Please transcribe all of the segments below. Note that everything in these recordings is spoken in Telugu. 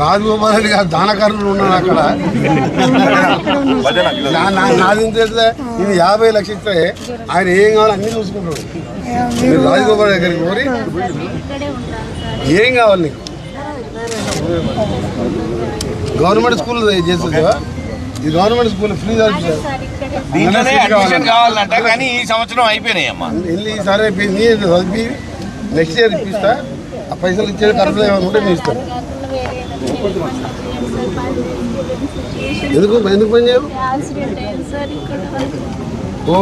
రాజగోపాల్ రెడ్డి గారు దానకారులు ఉన్నారు అక్కడ. నాది తెలిసే ఇది 50 లక్షలు ఇస్తే ఆయన ఏం కావాలో అన్ని చూసుకుంటాడు. మీరు రాజగోపాల్ దగ్గరికి కోరి ఏం కావాలి నీకు? గవర్నమెంట్ స్కూల్ చేస్తుందా? ఇది గవర్నమెంట్ స్కూల్ ఫ్రీ కావాలంటే కానీ ఈ సంవత్సరం అయిపోయినాయి అమ్మా. ఈసారి అయిపోయింది. చదివి నెక్స్ట్ ఇయర్ ఇప్పిస్తా. ఆ పైసలు ఇచ్చే ఖర్చులు ఏమైనా ఉంటే నేను ఇస్తాను. ఎందుకు ఎందుకు పని చేయవు? ఓ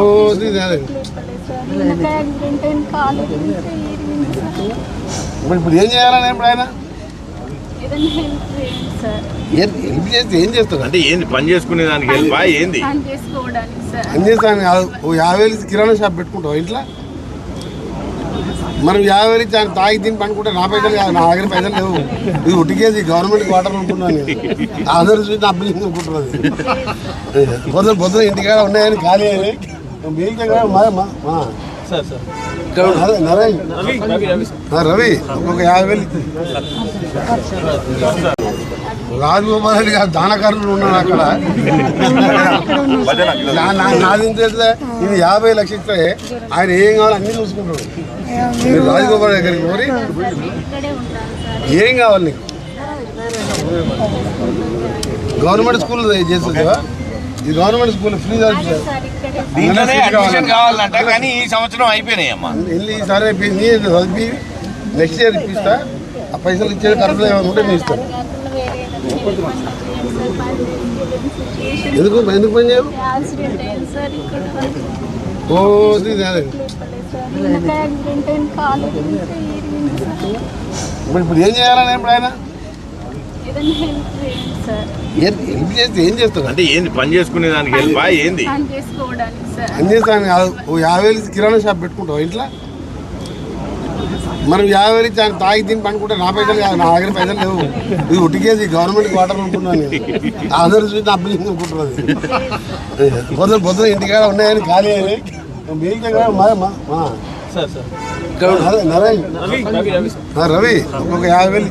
ఇప్పుడు ఏం చేయాలని ఇప్పుడు ఆయన హెల్ప్ చేస్తే ఏం చేస్తాడు? అంటే ఏంది పని చేసుకునే దానికి హెల్ప్ ఏంది? పని చేస్తాను కాదు. ఓ 50,000 కిరాణా షాప్ పెట్టుకుంటావు ఇంట్లో. మనం 50,000 ఇచ్చి ఆయన తాగి తిని పనుకుంటే నా పైసలు కాదు, నా దగ్గర పైసలు లేవు. ఇది ఉట్టికేసి గవర్నమెంట్ వాటర్ అనుకున్నాను. అందరూ చూసి నా అబ్బింగ్ అనుకుంటున్నది. పొద్దున ఇంటికాడ ఉన్నాయని ఖాళీ అని రవి ఒక్కొక్క 50,000 రాజగోపాల్ రెడ్డి గారు దానకారులు ఉన్నారు అక్కడ. నాది తెలిసే ఇది 50 లక్షలు ఇస్తే ఆయన ఏం కావాలో అన్ని చూసుకుంటాడు. మీరు రాజగోపాల్ దగ్గరికి కోరి ఏం కావాలి నీకు? గవర్నమెంట్ స్కూల్ చేస్తుందా? ఇది గవర్నమెంట్ స్కూల్ ఫ్రీ కావాలంటే కానీ ఈ సంవత్సరం అయిపోయినాయి అమ్మా. ఈసారి అయిపోయింది. చదివి నెక్స్ట్ ఇయర్ ఇప్పిస్తా. ఆ పైసలు ఇచ్చే ఖర్చులు ఏమైనా ఉంటే నేను ఇస్తాను. ఎందుకు ఎందుకు పని చేయవు? ఓ ఇప్పుడు ఏం చేయాలని ఇప్పుడు ఆయన హెల్ప్ చేస్తే ఏం చేస్తాడు? అంటే ఏంది పని చేసుకునే దానికి హెల్ప్ ఏంది? పని చేస్తాను కాదు. ఓ 50,000 కిరాణా షాప్ పెట్టుకుంటావు ఇంట్లో. మనం 50,000 ఇచ్చి ఆయన తాగి తిని పనుకుంటే నా పైసలు కాదు, నా దగ్గర పైసలు లేవు. ఇది ఉట్టికేసి గవర్నమెంట్ వాటర్ అనుకున్నాను. అందరూ చూసి నా అబ్బింగ్ అనుకుంటున్నది. పొద్దున ఇంటికాడ ఉన్నాయని ఖాళీ అని రవి ఒక్కొక్క 50,000